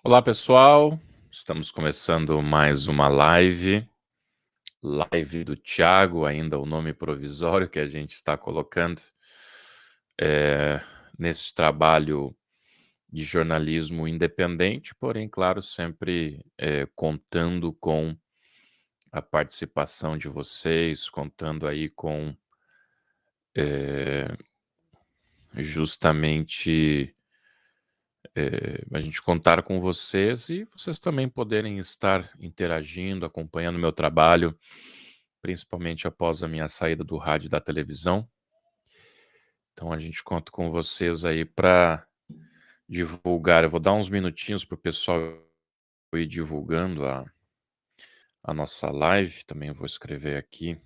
Olá, pessoal. Estamos começando mais uma live. Live do Thiago, ainda o nome provisório que a gente está colocando nesse trabalho de jornalismo independente, porém, claro, sempre contando com a participação de vocês, contando aí com justamente a gente contar com vocês e vocês também poderem estar interagindo, acompanhando o meu trabalho, principalmente após a minha saída do rádio e da televisão. Então a gente conta com vocês aí para divulgar. Eu vou dar uns minutinhos para o pessoal ir divulgando a nossa live. Também vou escrever aqui.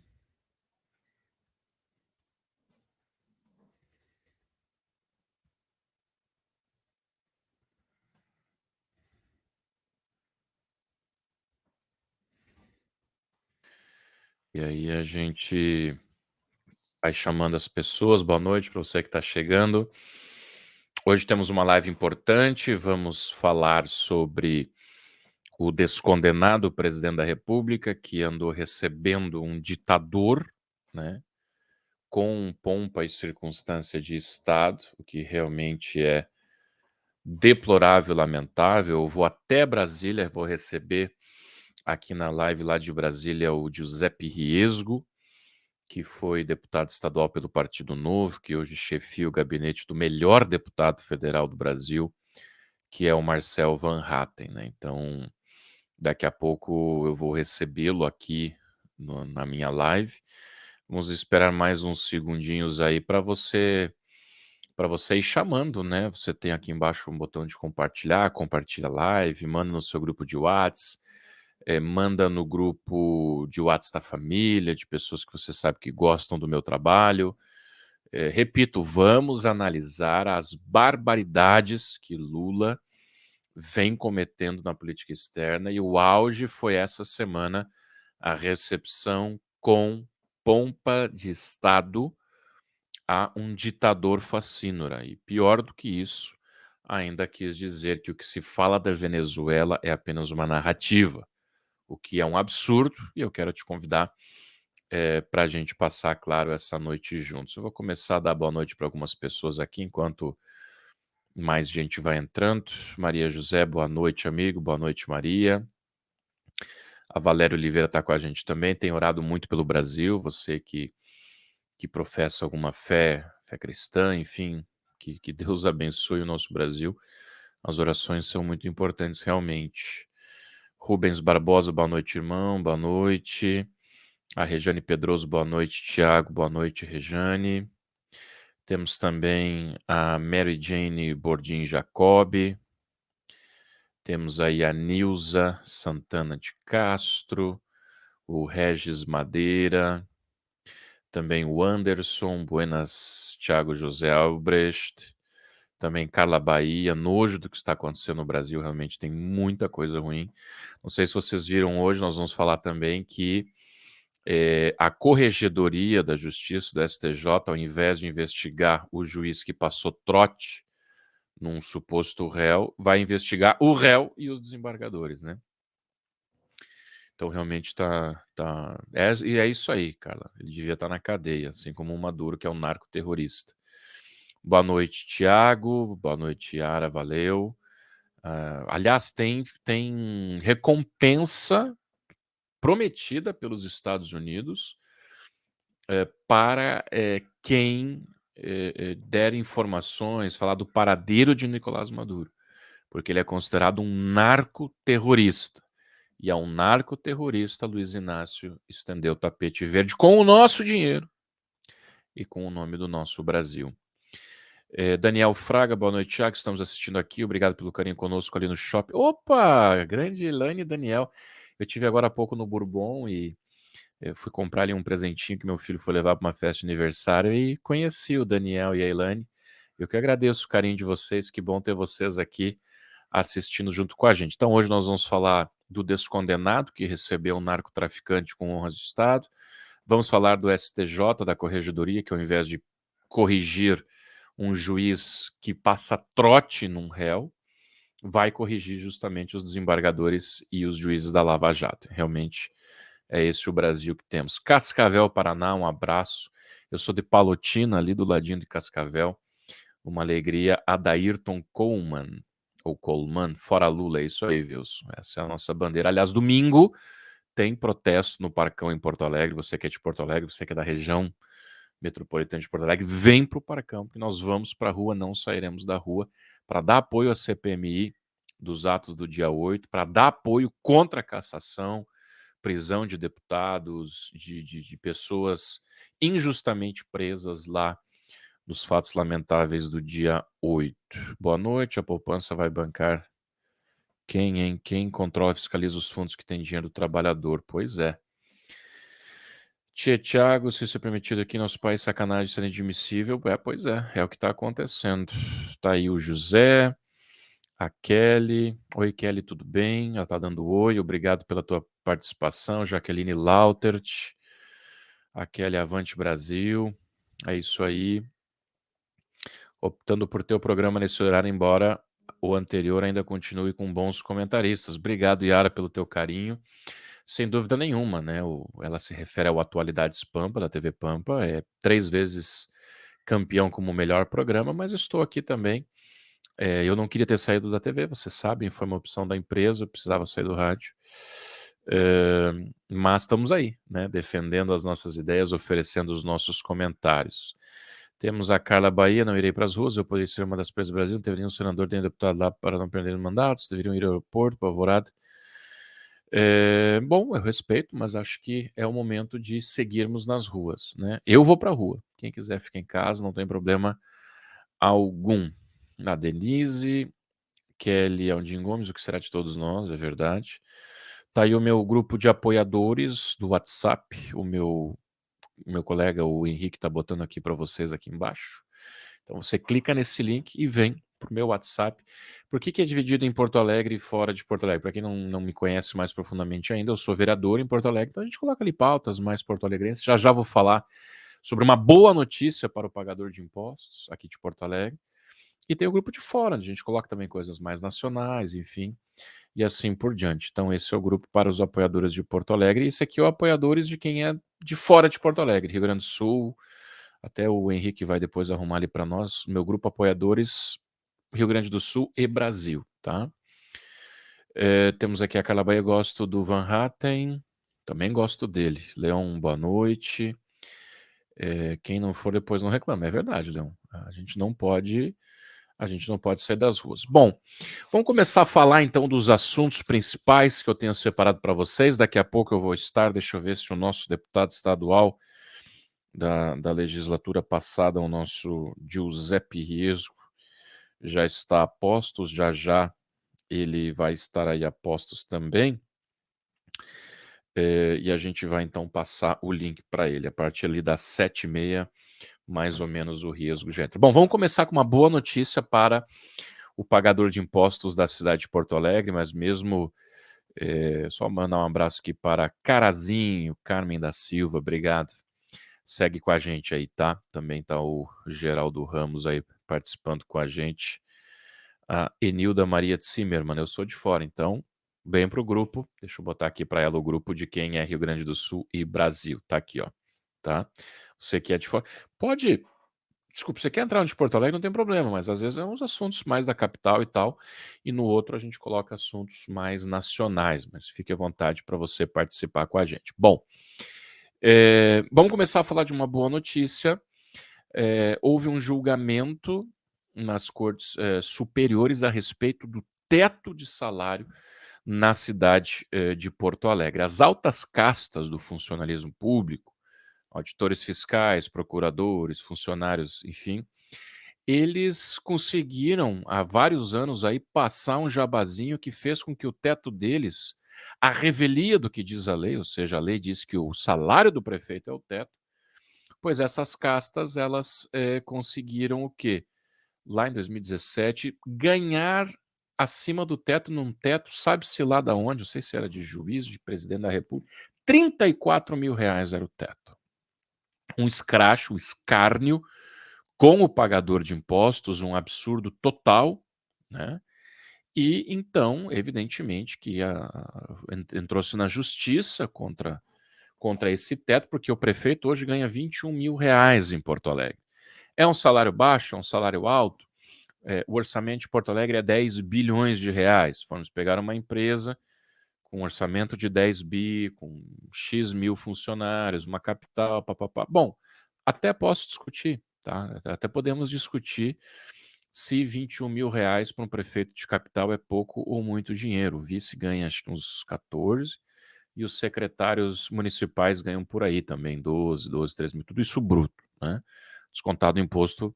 E aí a gente vai chamando as pessoas. Boa noite para você que está chegando. Hoje temos uma live importante. Vamos falar sobre o descondenado presidente da República que andou recebendo um ditador, né, com pompa e circunstância de Estado, o que realmente é deplorável, lamentável. Eu vou até Brasília, vou receber aqui na live lá de Brasília o Giuseppe Riesgo, que foi deputado estadual pelo Partido Novo, que hoje chefia o gabinete do melhor deputado federal do Brasil, que é o Marcel Van Hatten, né? Então, daqui a pouco eu vou recebê-lo aqui na minha live. Vamos esperar mais uns segundinhos aí para você ir chamando, né? Você tem aqui embaixo um botão de compartilhar, compartilha a live, manda no seu grupo de WhatsApp, manda no grupo de WhatsApp da família, de pessoas que você sabe que gostam do meu trabalho. Repito, vamos analisar as barbaridades que Lula vem cometendo na política externa, e o auge foi essa semana a recepção com pompa de Estado a um ditador facínora. E pior do que isso, ainda quis dizer que o que se fala da Venezuela é apenas uma narrativa, o que é um absurdo, e eu quero te convidar para a gente passar, claro, essa noite juntos. Eu vou começar a dar boa noite para algumas pessoas aqui, enquanto mais gente vai entrando. Maria José, boa noite, amigo. Boa noite, Maria. A Valéria Oliveira está com a gente também. Tem orado muito pelo Brasil. Você que professa alguma fé cristã, enfim, que Deus abençoe o nosso Brasil. As orações são muito importantes, realmente. Rubens Barbosa, boa noite, irmão. Boa noite. A Rejane Pedroso, boa noite, Tiago. Boa noite, Rejane. Temos também a Mary Jane Bordim Jacob. Temos aí a Nilza Santana de Castro, o Regis Madeira, também o Anderson, buenas, Thiago José Albrecht, também Carla Bahia, nojo do que está acontecendo no Brasil, realmente tem muita coisa ruim. Não sei se vocês viram hoje, nós vamos falar também que a Corregedoria da Justiça, do STJ, ao invés de investigar o juiz que passou trote num suposto réu, vai investigar o réu e os desembargadores, né? Então realmente e é isso aí, Carla. Ele devia estar na cadeia, assim como o Maduro, que é um narcoterrorista. Boa noite, Tiago. Boa noite, Yara. Valeu. Aliás, tem recompensa prometida pelos Estados Unidos para quem der informações, falar do paradeiro de Nicolás Maduro, porque ele é considerado um narcoterrorista. E a um narcoterrorista, Luiz Inácio estendeu o tapete verde com o nosso dinheiro e com o nome do nosso Brasil. Daniel Fraga, boa noite, Thiago. Estamos assistindo aqui. Obrigado pelo carinho conosco ali no shopping. Opa, grande Elaine e Daniel. Eu tive agora há pouco no Bourbon e eu fui comprar ali um presentinho que meu filho foi levar para uma festa de aniversário e conheci o Daniel e a Elaine. Eu que agradeço o carinho de vocês. Que bom ter vocês aqui assistindo junto com a gente. Então, hoje nós vamos falar do descondenado que recebeu um narcotraficante com honras de Estado. Vamos falar do STJ, da Corregedoria, que ao invés de corrigir um juiz que passa trote num réu, vai corrigir justamente os desembargadores e os juízes da Lava Jato. Realmente é esse o Brasil que temos. Cascavel, Paraná, um abraço. Eu sou de Palotina, ali do ladinho de Cascavel. Uma alegria. Adairton Coleman, ou Coleman, fora Lula, é isso aí, Wilson. Essa é a nossa bandeira. Aliás, domingo tem protesto no Parcão em Porto Alegre. Você que é de Porto Alegre, você que é da região metropolitana de Porto Alegre, vem para o Parcão, porque nós vamos para a rua, não sairemos da rua, para dar apoio à CPMI dos atos do dia 8, para dar apoio contra a cassação, prisão de deputados, de pessoas injustamente presas lá nos fatos lamentáveis do dia 8. Boa noite, a poupança vai bancar quem, hein? Quem controla e fiscaliza os fundos que tem dinheiro do trabalhador? Pois é. Tia Thiago, se isso é permitido aqui em nosso país, sacanagem ser inadmissível. Pois é o que está acontecendo. Tá aí o José, a Kelly. Oi, Kelly, tudo bem? Ela tá dando oi, obrigado pela tua participação. Jaqueline Lautert, a Kelly Avante Brasil. É isso aí. Optando por ter o programa nesse horário, embora o anterior ainda continue com bons comentaristas. Obrigado, Yara, pelo teu carinho. Sem dúvida nenhuma, né? Ela se refere ao Atualidades Pampa, da TV Pampa. É 3 vezes campeão como o melhor programa, mas estou aqui também. Eu não queria ter saído da TV, vocês sabem, foi uma opção da empresa, eu precisava sair do rádio. Mas estamos aí, né? Defendendo as nossas ideias, oferecendo os nossos comentários. Temos a Carla Bahia, não irei para as ruas, eu poderia ser uma das presas do Brasil, não deveria um senador nem um deputado lá para não perder mandatos, deveriam ir ao aeroporto, apavorado. Bom, eu respeito, mas acho que é o momento de seguirmos nas ruas, né? Eu vou para a rua, quem quiser fica em casa, não tem problema algum. A Denise, Kelly Aldim Gomes, o que será de todos nós, é verdade. Tá aí o meu grupo de apoiadores do WhatsApp, o meu colega, o Henrique, tá botando aqui para vocês aqui embaixo. Então você clica nesse link e vem pro meu WhatsApp. Por que é dividido em Porto Alegre e fora de Porto Alegre? Para quem não me conhece mais profundamente ainda, eu sou vereador em Porto Alegre, então a gente coloca ali pautas mais porto-alegrenses. Já já vou falar sobre uma boa notícia para o pagador de impostos aqui de Porto Alegre. E tem o grupo de fora, onde a gente coloca também coisas mais nacionais, enfim, e assim por diante. Então esse é o grupo para os apoiadores de Porto Alegre, e esse aqui é o apoiadores de quem é de fora de Porto Alegre, Rio Grande do Sul. Até o Henrique vai depois arrumar ali para nós, meu grupo apoiadores Rio Grande do Sul e Brasil, tá? Temos aqui a Carla Bahia, gosto do Van Hatten, também gosto dele. Leão, boa noite. Quem não for depois não reclama, é verdade, Leão. A gente não pode sair das ruas. Bom, vamos começar a falar então dos assuntos principais que eu tenho separado para vocês. Daqui a pouco eu vou estar, deixa eu ver se o nosso deputado estadual da legislatura passada, o nosso Giuseppe Riesco, já está a postos, já já ele vai estar aí a postos também. E a gente vai então passar o link para ele, a partir ali das 7h30, mais ou menos o Riesgo já entra. Bom, vamos começar com uma boa notícia para o pagador de impostos da cidade de Porto Alegre, mas mesmo só mandar um abraço aqui para Carazinho, Carmen da Silva, obrigado. Segue com a gente aí, tá? Também tá o Geraldo Ramos aí participando com a gente. A Enilda Maria Zimmermann, eu sou de fora, então vem pro grupo. Deixa eu botar aqui para ela o grupo de quem é Rio Grande do Sul e Brasil. Tá aqui, ó. Tá? Você que é de fora. Pode. Desculpa, você quer entrar no de Porto Alegre, não tem problema, mas às vezes é uns assuntos mais da capital e tal, e no outro a gente coloca assuntos mais nacionais, mas fique à vontade para você participar com a gente. Bom, vamos começar a falar de uma boa notícia. Houve um julgamento nas cortes superiores a respeito do teto de salário na cidade de Porto Alegre. As altas castas do funcionalismo público, auditores fiscais, procuradores, funcionários, enfim, eles conseguiram há vários anos aí passar um jabazinho que fez com que o teto deles, a revelia do que diz a lei, ou seja, a lei diz que o salário do prefeito é o teto, pois essas castas elas conseguiram o quê? Lá em 2017, ganhar acima do teto, num teto, sabe-se lá da onde, não sei se era de juiz, de presidente da República, R$ 34 mil era o teto. Um escracho, um escárnio com o pagador de impostos, um absurdo total, né? E então, evidentemente, que entrou-se na justiça contra esse teto, porque o prefeito hoje ganha R$ 21.000 em Porto Alegre. É um salário baixo, é um salário alto? O orçamento de Porto Alegre é 10 bilhões de reais. Vamos pegar uma empresa com um orçamento de 10 bi, com X mil funcionários, uma capital, papapá. Bom, até posso discutir, tá? Até podemos discutir se R$ 21.000 para um prefeito de capital é pouco ou muito dinheiro. O vice ganha acho que uns 14 e os secretários municipais ganham por aí também, 12, 13 mil, tudo isso bruto, né? Descontado o imposto,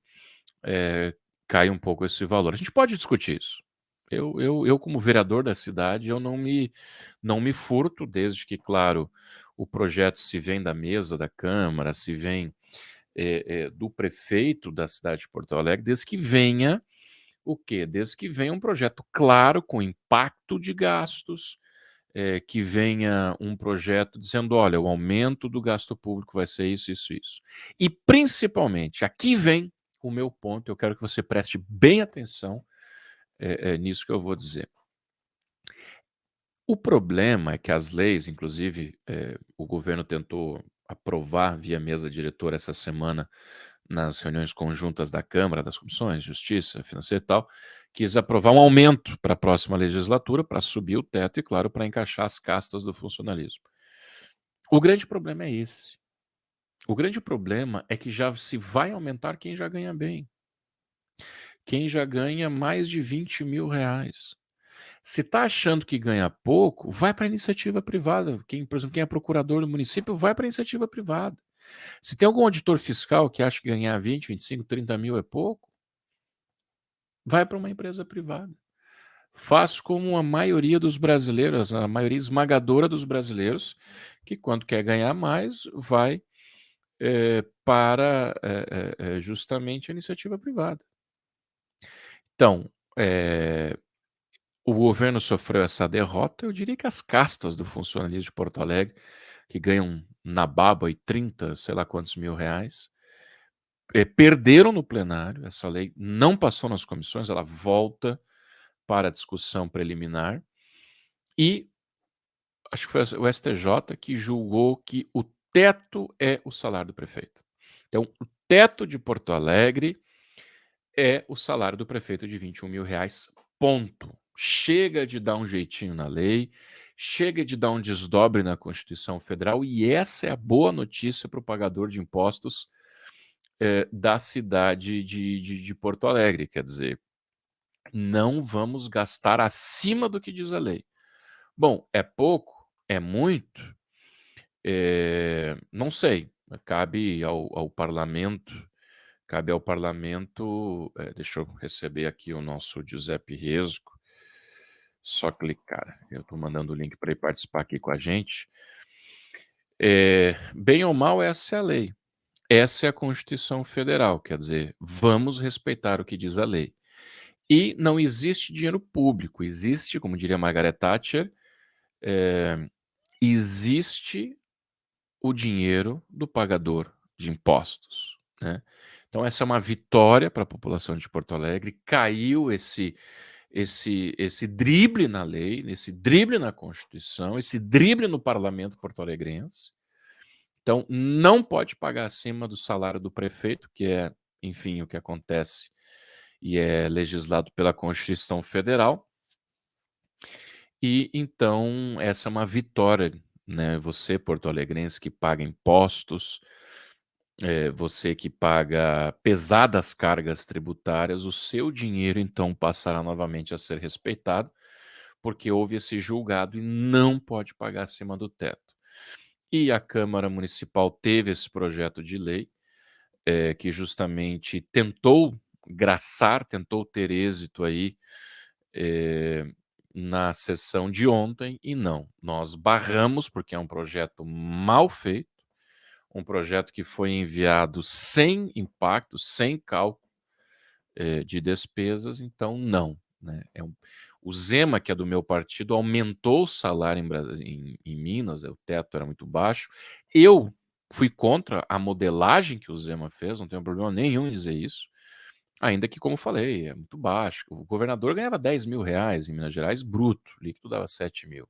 cai um pouco esse valor. A gente pode discutir isso. Eu como vereador da cidade, eu não me furto, desde que, claro, o projeto se vem da mesa da Câmara, se vem do prefeito da cidade de Porto Alegre, desde que venha o quê? Desde que venha um projeto claro, com impacto de gastos, que venha um projeto dizendo: olha, o aumento do gasto público vai ser isso, isso, isso. E principalmente, aqui vem o meu ponto, eu quero que você preste bem atenção nisso que eu vou dizer. O problema é que as leis, inclusive, o governo tentou aprovar via mesa diretora essa semana, nas reuniões conjuntas da Câmara, das comissões, Justiça, Financeira e tal, quis aprovar um aumento para a próxima legislatura, para subir o teto e, claro, para encaixar as castas do funcionalismo. O grande problema é esse. O grande problema é que já se vai aumentar quem já ganha bem. Quem já ganha mais de R$ 20.000. Se está achando que ganha pouco, vai para a iniciativa privada. Por exemplo, quem é procurador do município, vai para a iniciativa privada. Se tem algum auditor fiscal que acha que ganhar 20, 25, 30 mil é pouco, vai para uma empresa privada. Faz como a maioria dos brasileiros, a maioria esmagadora dos brasileiros, que quando quer ganhar mais, vai para justamente a iniciativa privada. Então, o governo sofreu essa derrota. Eu diria que as castas do funcionalismo de Porto Alegre, que ganham na baba aí 30, sei lá quantos mil reais, perderam no plenário. Essa lei não passou nas comissões, ela volta para a discussão preliminar. E acho que foi o STJ que julgou que o teto é o salário do prefeito. Então, o teto de Porto Alegre é o salário do prefeito de R$ 21.000, ponto. Chega de dar um jeitinho na lei, chega de dar um desdobre na Constituição Federal, e essa é a boa notícia para o pagador de impostos da cidade de Porto Alegre. Quer dizer, não vamos gastar acima do que diz a lei. Bom, é pouco? É muito? Não sei. Cabe ao parlamento. Deixa eu receber aqui o nosso Giuseppe Resco. Só clicar. Eu estou mandando o link para ele participar aqui com a gente. Bem ou mal, essa é a lei. Essa é a Constituição Federal. Quer dizer, vamos respeitar o que diz a lei. E não existe dinheiro público. Existe, como diria Margaret Thatcher, existe o dinheiro do pagador de impostos, né? Então essa é uma vitória para a população de Porto Alegre. Caiu esse drible na lei, esse drible na Constituição, esse drible no parlamento porto-alegrense. Então não pode pagar acima do salário do prefeito, que é, enfim, o que acontece e é legislado pela Constituição Federal. E então essa é uma vitória, né? Você, porto-alegrense, que paga impostos, você que paga pesadas cargas tributárias, o seu dinheiro então passará novamente a ser respeitado, porque houve esse julgado e não pode pagar acima do teto. E a Câmara Municipal teve esse projeto de lei, que justamente tentou graçar, tentou ter êxito aí na sessão de ontem, e não. Nós barramos, porque é um projeto mal feito, um projeto que foi enviado sem impacto, sem cálculo de despesas, então não. Né? O Zema, que é do meu partido, aumentou o salário em Minas, o teto era muito baixo. Eu fui contra a modelagem que o Zema fez, não tenho problema nenhum em dizer isso. Ainda que, como falei, é muito baixo. O governador ganhava R$ 10.000 em Minas Gerais, bruto, líquido dava 7.000.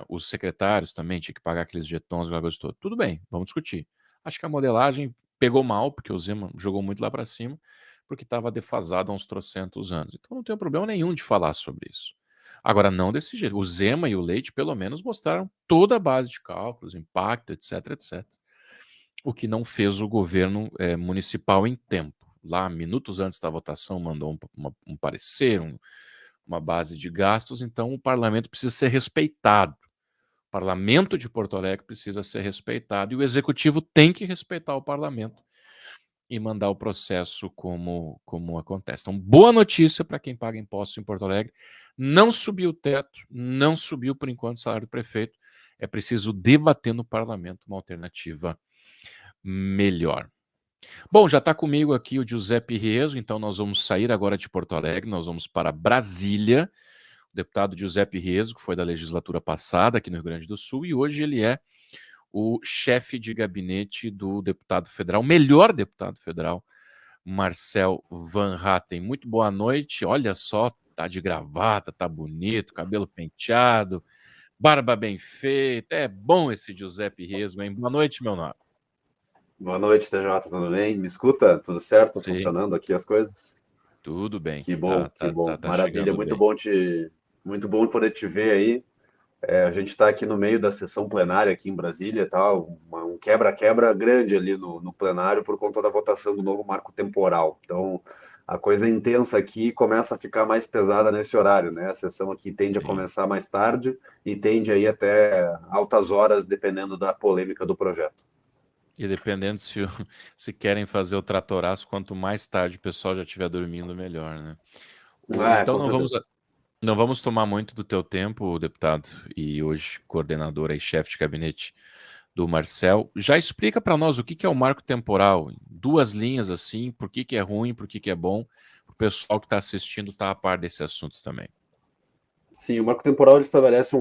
Os secretários também tinham que pagar aqueles jetons, aquela coisa toda. Tudo bem, vamos discutir. Acho que a modelagem pegou mal, porque o Zema jogou muito lá para cima, porque estava defasado há uns trocentos anos. Então não tenho problema nenhum de falar sobre isso. Agora, não desse jeito. O Zema e o Leite, pelo menos, mostraram toda a base de cálculos, impacto, etc, etc. O que não fez o governo municipal em tempo. Lá, minutos antes da votação, mandou um parecer, uma base de gastos, então o parlamento precisa ser respeitado. O parlamento de Porto Alegre precisa ser respeitado e o executivo tem que respeitar o parlamento e mandar o processo como acontece. Então, boa notícia para quem paga impostos em Porto Alegre. Não subiu o teto, não subiu por enquanto o salário do prefeito. É preciso debater no parlamento uma alternativa melhor. Bom, já está comigo aqui o Giuseppe Rieso, então nós vamos sair agora de Porto Alegre, nós vamos para Brasília. O deputado Giuseppe Rieso, que foi da legislatura passada aqui no Rio Grande do Sul, e hoje ele é o chefe de gabinete do deputado federal, melhor deputado federal, Marcel Van Hatten. Muito boa noite. Olha só, tá de gravata, tá bonito, cabelo penteado, barba bem feita. É bom esse Giuseppe Rieso, hein? Boa noite, meu nome. Boa noite, TJ, tudo bem? Me escuta? Tudo certo? Sim, Funcionando aqui as coisas? tudo bem. Que bom, Tá, que tá, bom. tá, tá Maravilha, chegando bem. muito bom poder te ver aí. A gente está aqui no meio da sessão plenária aqui em Brasília, tá? Um quebra-quebra grande ali no plenário por conta da votação do novo marco temporal. Então, a coisa intensa aqui começa a ficar mais pesada nesse horário, né? A sessão aqui tende a Sim. começar mais tarde e tende aí até altas horas, dependendo da polêmica do projeto. E dependendo se querem fazer o tratoraço, quanto mais tarde o pessoal já estiver dormindo, melhor, né? Ah, Então com certeza. não vamos tomar muito do teu tempo, deputado, e hoje coordenador e chefe de gabinete do Marcel. Já explica para nós o que que é o marco temporal, em duas linhas assim, por que que é ruim, por que que é bom, para o pessoal que está assistindo estar a par desses assuntos também. Sim, o marco temporal ele estabelece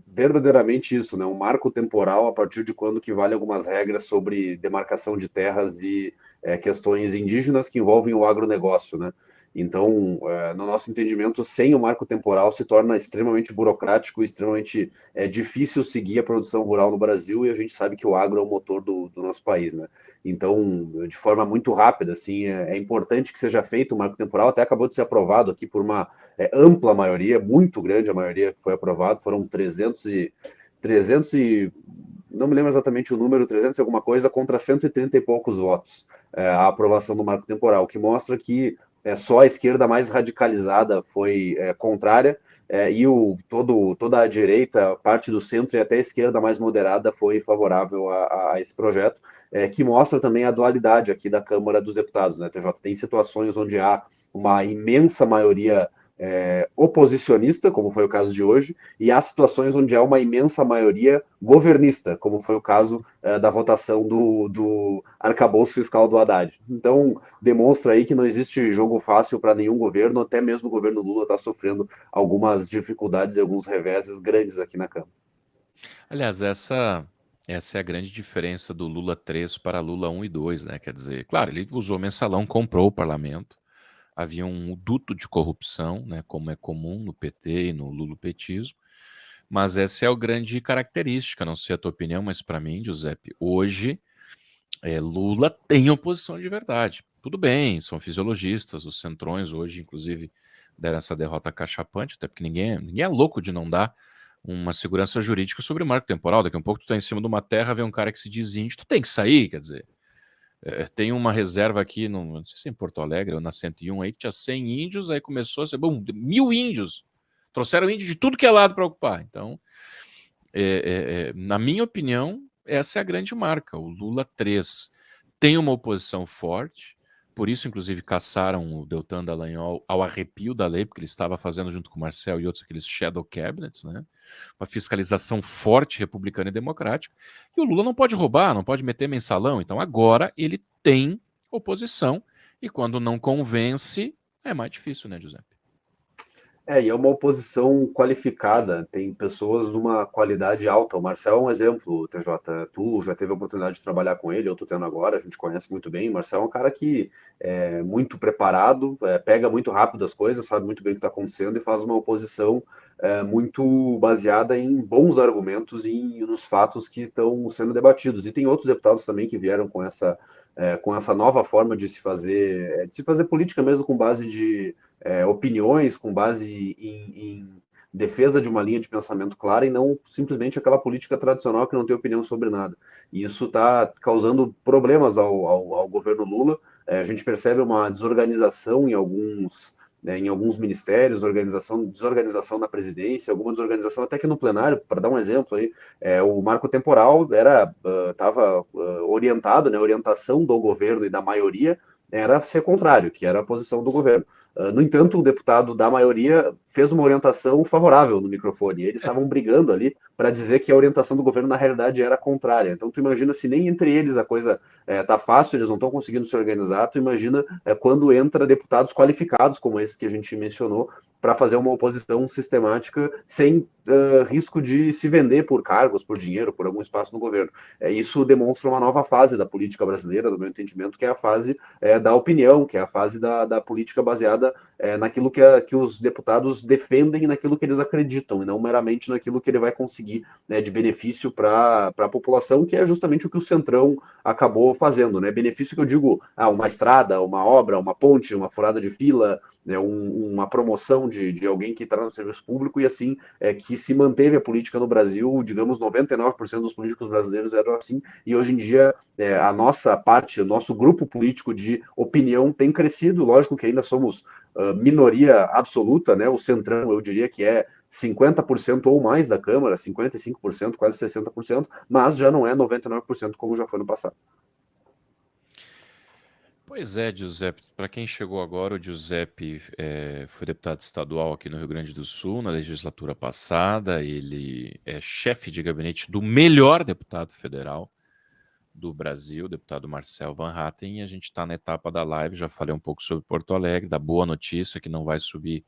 verdadeiramente isso, né? Um marco temporal a partir de quando que vale algumas regras sobre demarcação de terras e questões indígenas que envolvem o agronegócio, né? Então, no nosso entendimento, sem o marco temporal se torna extremamente burocrático, extremamente difícil seguir a produção rural no Brasil e a gente sabe que o agro é o motor do nosso país, né? Então, de forma muito rápida, assim, é importante que seja feito o marco temporal, até acabou de ser aprovado aqui por uma ampla maioria, muito grande a maioria que foi aprovado, foram 300 e não me lembro exatamente o número, 300 e alguma coisa, contra 130 e poucos votos a aprovação do marco temporal, que mostra que só a esquerda mais radicalizada foi contrária, e toda a direita, parte do centro e até a esquerda mais moderada foi favorável a esse projeto, que mostra também a dualidade aqui da Câmara dos Deputados, né, TJ? Tem situações onde há uma imensa maioria oposicionista, como foi o caso de hoje, e há situações onde há uma imensa maioria governista, como foi o caso da votação do arcabouço fiscal do Haddad. Então, demonstra aí que não existe jogo fácil para nenhum governo, até mesmo o governo Lula está sofrendo algumas dificuldades e alguns reveses grandes aqui na Câmara. Aliás, essa é a grande diferença do Lula 3 para Lula 1 e 2, né? Quer dizer, claro, ele usou mensalão, comprou o parlamento, havia um duto de corrupção, né, como é comum no PT e no lulopetismo, mas essa é a grande característica, não sei a tua opinião, mas para mim, Giuseppe, hoje Lula tem oposição de verdade. Tudo bem, são fisiologistas, os centrões hoje, inclusive, deram essa derrota cachapante, até porque ninguém é louco de não dar uma segurança jurídica sobre o marco temporal. Daqui a um pouco tu tá em cima de uma terra, vê um cara que se diz índio, tu tem que sair, quer dizer. Tem uma reserva aqui, não sei se é em Porto Alegre ou na 101, aí que tinha 100 índios, aí começou a ser, bom, 1.000 índios. Trouxeram índio de tudo que é lado para ocupar. Então, na minha opinião, essa é a grande marca. O Lula 3 tem uma oposição forte, por isso, inclusive, caçaram o Deltan Dallagnol ao arrepio da lei, porque ele estava fazendo, junto com o Marcel e outros, aqueles shadow cabinets, né? Uma fiscalização forte, republicana e democrática. E o Lula não pode roubar, não pode meter mensalão. Então, agora ele tem oposição, e quando não convence, é mais difícil, né, Giuseppe? E é uma oposição qualificada, tem pessoas de uma qualidade alta. O Marcel é um exemplo, TJ. Tu já teve a oportunidade de trabalhar com ele, eu tô tendo agora, a gente conhece muito bem. O Marcel é um cara que é muito preparado, pega muito rápido as coisas, sabe muito bem o que está acontecendo e faz uma oposição muito baseada em bons argumentos e nos fatos que estão sendo debatidos. E tem outros deputados também que vieram com essa nova forma de se fazer política mesmo com base de opiniões, com base em defesa de uma linha de pensamento clara e não simplesmente aquela política tradicional que não tem opinião sobre nada. E isso está causando problemas ao governo Lula. A gente percebe uma desorganização em alguns ministérios, desorganização na presidência, alguma desorganização até que no plenário, para dar um exemplo aí, o marco temporal estava orientado, né, a orientação do governo e da maioria era ser contrário, que era a posição do governo. No entanto, o deputado da maioria fez uma orientação favorável no microfone. E eles estavam brigando ali para dizer que a orientação do governo, na realidade, era contrária. Então, tu imagina se nem entre eles a coisa tá fácil, eles não estão conseguindo se organizar. Tu imagina quando entra deputados qualificados, como esse que a gente mencionou, para fazer uma oposição sistemática sem risco de se vender por cargos, por dinheiro, por algum espaço no governo. Isso demonstra uma nova fase da política brasileira, no meu entendimento, que é a fase da opinião, que é a fase da política baseada naquilo que os deputados defendem e naquilo que eles acreditam, e não meramente naquilo que ele vai conseguir, né, de benefício para a população, que é justamente o que o Centrão acabou fazendo. Né? Benefício que eu digo, uma estrada, uma obra, uma ponte, uma furada de fila, né, uma promoção de alguém que está no serviço público, e assim que se manteve a política no Brasil, digamos, 99% dos políticos brasileiros eram assim, e hoje em dia a nossa parte, o nosso grupo político de opinião tem crescido. Lógico que ainda somos minoria absoluta, né? O Centrão, eu diria que é 50% ou mais da Câmara, 55%, quase 60%, mas já não é 99% como já foi no passado. Pois é, Giuseppe. Para quem chegou agora, o Giuseppe foi deputado estadual aqui no Rio Grande do Sul na legislatura passada. Ele é chefe de gabinete do melhor deputado federal do Brasil, o deputado Marcel Van Hatten, e a gente está na etapa da live. Já falei um pouco sobre Porto Alegre, da boa notícia que não vai subir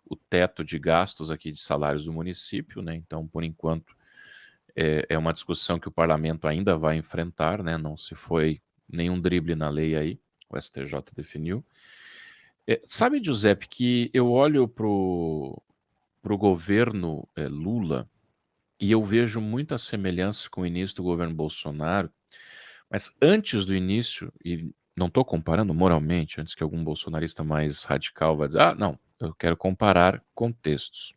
o teto de gastos aqui de salários do município, né? Então, por enquanto, é uma discussão que o parlamento ainda vai enfrentar, né? Não se foi nenhum drible na lei aí, o STJ definiu. Sabe, Giuseppe, que eu olho pro governo Lula e eu vejo muita semelhança com o início do governo Bolsonaro, mas antes do início, e não estou comparando moralmente, antes que algum bolsonarista mais radical vá dizer, não, eu quero comparar contextos.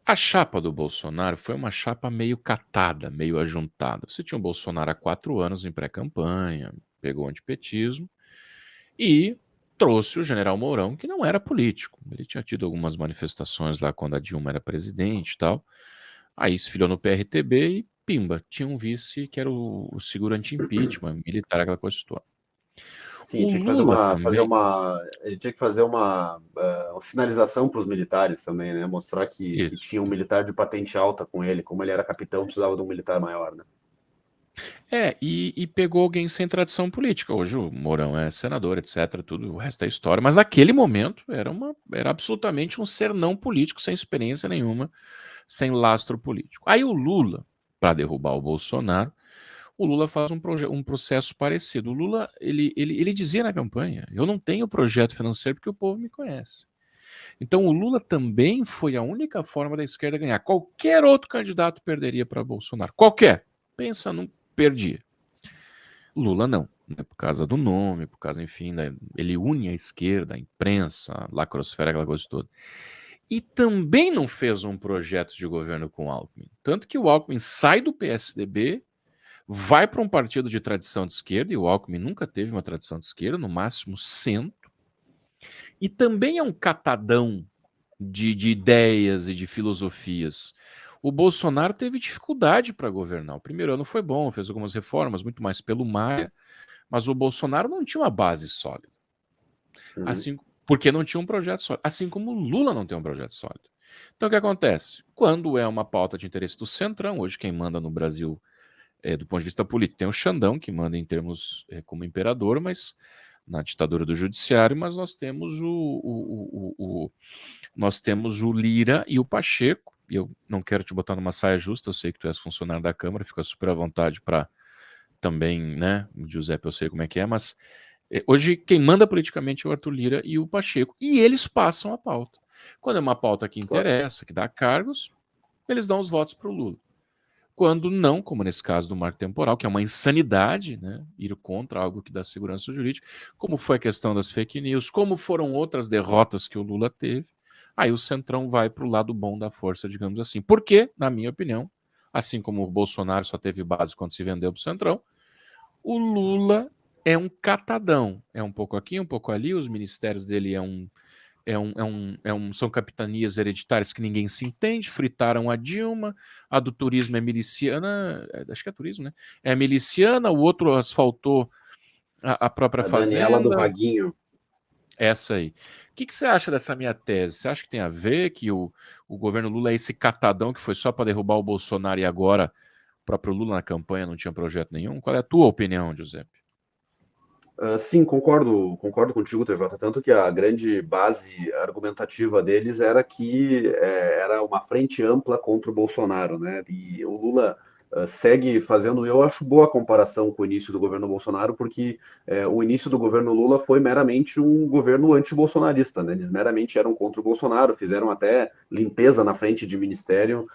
A chapa do Bolsonaro foi uma chapa meio catada, meio ajuntada. Você tinha o Bolsonaro há 4 anos em pré-campanha, pegou o antipetismo e trouxe o general Mourão, que não era político. Ele tinha tido algumas manifestações lá quando a Dilma era presidente e tal. Aí se filiou no PRTB e pimba, tinha um vice que era o seguro anti-impeachment, militar, aquela coisa toda. Sim, O tinha que Lula também, ele tinha que fazer uma sinalização para os militares também, né? Mostrar que isso. tinha um militar de patente alta com ele, como ele era capitão, precisava de um militar maior, né? E pegou alguém sem tradição política. Hoje o Mourão é senador, etc. Tudo, o resto é história. Mas naquele momento era absolutamente um ser não político, sem experiência nenhuma, sem lastro político. Aí o Lula, para derrubar o Bolsonaro, o Lula faz um processo parecido. O Lula, ele dizia na campanha, eu não tenho projeto financeiro porque o povo me conhece. Então o Lula também foi a única forma da esquerda ganhar. Qualquer outro candidato perderia para Bolsonaro. Qualquer. Pensa, não perdia. Lula não, né, por causa do nome, por causa, enfim, né, ele une a esquerda, a imprensa, a lacrosfera, aquela coisa toda. E também não fez um projeto de governo com o Alckmin. Tanto que o Alckmin sai do PSDB, vai para um partido de tradição de esquerda, e o Alckmin nunca teve uma tradição de esquerda, no máximo centro, e também é um catadão de ideias e de filosofias. O Bolsonaro teve dificuldade para governar. O primeiro ano foi bom, fez algumas reformas, muito mais pelo Maia, mas o Bolsonaro não tinha uma base sólida. Uhum. Assim, porque não tinha um projeto sólido. Assim como o Lula não tem um projeto sólido. Então o que acontece? Quando é uma pauta de interesse do Centrão, hoje quem manda no Brasil, do ponto de vista político, tem o Xandão, que manda em termos como imperador, mas na ditadura do judiciário, mas nós temos nós temos o Lira e o Pacheco. E eu não quero te botar numa saia justa, eu sei que tu és funcionário da Câmara, fica super à vontade para também, né, Giuseppe, eu sei como é que é, mas hoje quem manda politicamente é o Arthur Lira e o Pacheco, e eles passam a pauta. Quando é uma pauta que interessa, que dá cargos, eles dão os votos para o Lula. Quando não, como nesse caso do marco temporal, que é uma insanidade, né, ir contra algo que dá segurança jurídica, como foi a questão das fake news, como foram outras derrotas que o Lula teve, aí o Centrão vai para o lado bom da força, digamos assim. Porque, na minha opinião, assim como o Bolsonaro só teve base quando se vendeu para o Centrão, o Lula é um catadão. É um pouco aqui, um pouco ali, os ministérios dele são capitanias hereditárias que ninguém se entende, fritaram a Dilma, a do turismo é miliciana, acho que é turismo, né? É miliciana, o outro asfaltou a própria A Daniela do fazenda. Vaguinho. Essa aí. O que você acha dessa minha tese? Você acha que tem a ver que o governo Lula é esse catadão que foi só para derrubar o Bolsonaro e agora o próprio Lula na campanha não tinha projeto nenhum? Qual é a tua opinião, Giuseppe? Sim, concordo contigo, TJ. Tanto que a grande base argumentativa deles era que era uma frente ampla contra o Bolsonaro, né? E o Lula segue fazendo, eu acho boa a comparação com o início do governo Bolsonaro, porque o início do governo Lula foi meramente um governo anti-bolsonarista, né? Eles meramente eram contra o Bolsonaro, fizeram até limpeza na frente de ministério,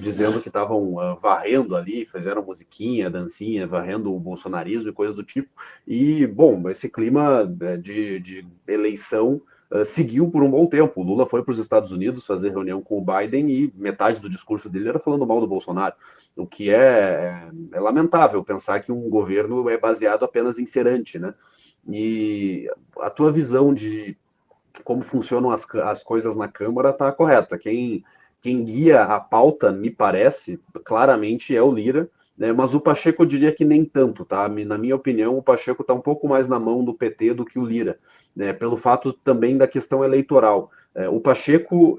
dizendo que estavam varrendo ali, fizeram musiquinha, dancinha, varrendo o bolsonarismo e coisas do tipo. E, bom, esse clima de eleição seguiu por um bom tempo. O Lula foi para os Estados Unidos fazer reunião com o Biden e metade do discurso dele era falando mal do Bolsonaro, o que é lamentável pensar que um governo é baseado apenas em ser anti, né? E a tua visão de como funcionam as coisas na Câmara está correta. Quem guia a pauta, me parece, claramente é o Lira, né, mas o Pacheco eu diria que nem tanto, tá? Na minha opinião, o Pacheco está um pouco mais na mão do PT do que o Lira, né, pelo fato também da questão eleitoral. O Pacheco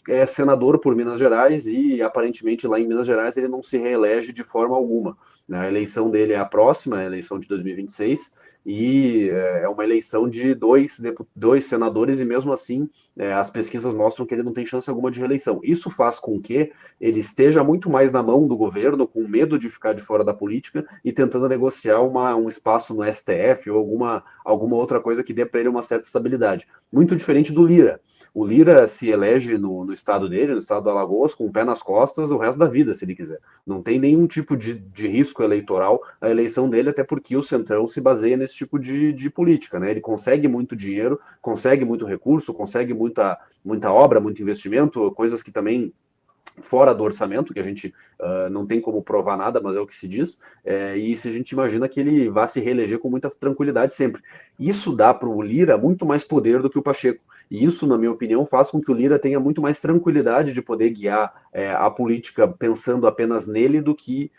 é senador por Minas Gerais e aparentemente lá em Minas Gerais ele não se reelege de forma alguma, né? A eleição dele é a próxima, a eleição de 2026, e é uma eleição de dois senadores, e mesmo assim as pesquisas mostram que ele não tem chance alguma de reeleição. Isso faz com que ele esteja muito mais na mão do governo, com medo de ficar de fora da política e tentando negociar um espaço no STF ou alguma outra coisa que dê para ele uma certa estabilidade. Muito diferente do Lira. O Lira se elege no estado dele, no estado do Alagoas, com o pé nas costas o resto da vida, se ele quiser. Não tem nenhum tipo de risco eleitoral a eleição dele, até porque o Centrão se baseia nesse tipo de política, né? Ele consegue muito dinheiro, consegue muito recurso, consegue muita obra, muito investimento, coisas que também fora do orçamento, que a gente não tem como provar nada, mas é o que se diz, e se a gente imagina que ele vá se reeleger com muita tranquilidade sempre. Isso dá para o Lira muito mais poder do que o Pacheco. E isso, na minha opinião, faz com que o Lira tenha muito mais tranquilidade de poder guiar a política pensando apenas nele do que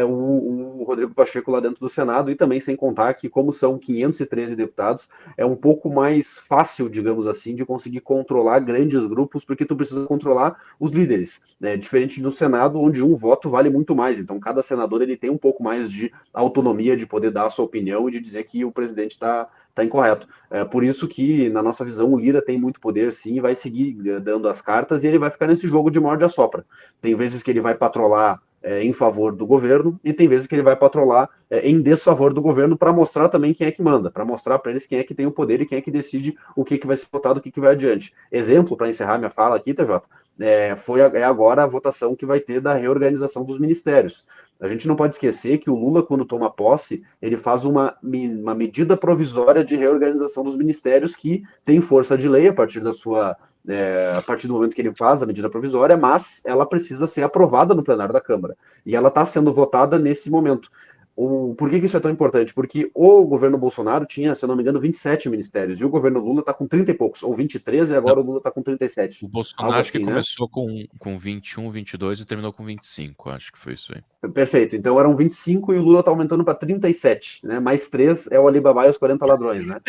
o Rodrigo Pacheco lá dentro do Senado, e também sem contar que, como são 513 deputados, é um pouco mais fácil, digamos assim, de conseguir controlar grandes grupos, porque tu precisa controlar os líderes, né? Diferente do Senado, onde um voto vale muito mais. Então, cada senador ele tem um pouco mais de autonomia de poder dar a sua opinião e de dizer que o presidente está incorreto. É por isso que, na nossa visão, o Lira tem muito poder, sim, e vai seguir dando as cartas, e ele vai ficar nesse jogo de morde a sopra. Tem vezes que ele vai patrolar em favor do governo, e tem vezes que ele vai patrolar em desfavor do governo, para mostrar também quem é que manda, para mostrar para eles quem é que tem o poder e quem é que decide o que vai ser votado, o que vai adiante. Exemplo, para encerrar minha fala aqui, TJ, é agora a votação que vai ter da reorganização dos ministérios. A gente não pode esquecer que o Lula, quando toma posse, ele faz uma medida provisória de reorganização dos ministérios que tem força de lei a partir a partir do momento que ele faz a medida provisória, mas ela precisa ser aprovada no plenário da Câmara. E ela está sendo votada nesse momento. Por que isso é tão importante? Porque o governo Bolsonaro tinha, se eu não me engano, 27 ministérios, e o governo Lula está com 30 e poucos, ou 23, e agora o Lula está com 37. O Bolsonaro Algo acho que assim, né? começou com 21, 22 e terminou com 25, acho que foi isso aí. Perfeito. Então eram 25 e o Lula está aumentando para 37, né? Mais 3 é o Alibaba e os 40 ladrões, né?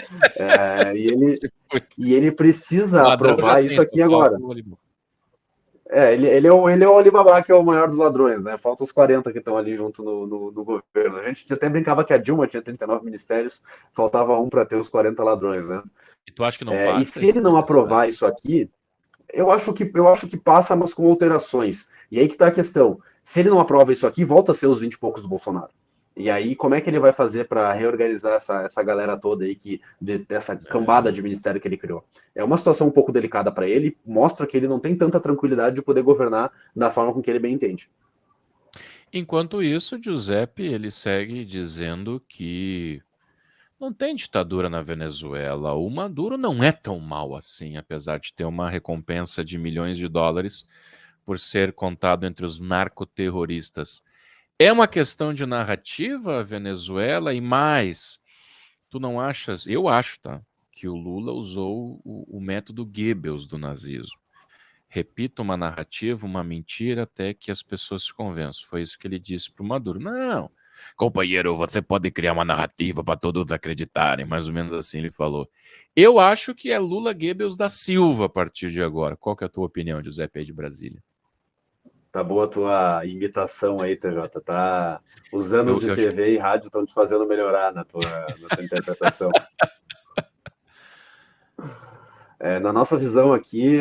E ele precisa O ladrão já aprovar tem, isso só aqui falta agora. o Alibaba. ele é o Alibaba, que é o maior dos ladrões, né? Faltam os 40 que estão ali junto no governo. A gente até brincava que a Dilma tinha 39 ministérios, faltava um para ter os 40 ladrões, né? E tu acha que não E passa se ele não esse aprovar daqui? isso aqui, eu acho que passa, mas com alterações. E aí que está a questão. Se ele não aprova isso aqui, volta a ser os 20 e poucos do Bolsonaro. E aí, como é que ele vai fazer para reorganizar essa galera toda aí, dessa cambada É. de ministério que ele criou? É uma situação um pouco delicada para ele, mostra que ele não tem tanta tranquilidade de poder governar da forma com que ele bem entende. Enquanto isso, Giuseppe, ele segue dizendo que não tem ditadura na Venezuela. O Maduro não é tão mal assim, apesar de ter uma recompensa de milhões de dólares por ser contado entre os narcoterroristas. É uma questão de narrativa a Venezuela e mais, tu não achas? Eu acho, tá? Que o Lula usou o método Goebbels do nazismo. Repita uma narrativa, uma mentira, até que as pessoas se convençam. Foi isso que ele disse para o Maduro. Não, companheiro, você pode criar uma narrativa para todos acreditarem. Mais ou menos assim ele falou. Eu acho que é Lula Goebbels da Silva a partir de agora. Qual que é a tua opinião, Giuseppe aí de Brasília? Tá boa a tua imitação aí, TJ. Tá... Os anos Eu, de eu, TV e rádio estão te fazendo melhorar na tua interpretação. Na nossa visão aqui,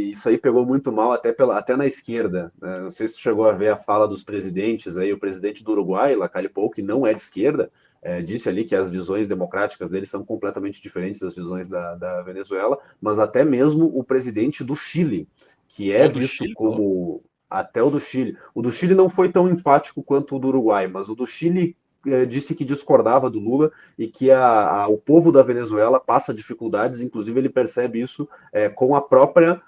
isso aí pegou muito mal até na esquerda, né? Não sei se tu chegou a ver a fala dos presidentes aí, o presidente do Uruguai, Lacalle Pou, que não é de esquerda, disse ali que as visões democráticas dele são completamente diferentes das visões da Venezuela, mas até mesmo o presidente do Chile, que é ou do visto Chile falou? como até o do Chile. O do Chile não foi tão enfático quanto o do Uruguai, mas o do Chile disse que discordava do Lula e que o povo da Venezuela passa dificuldades, inclusive ele percebe isso com a própria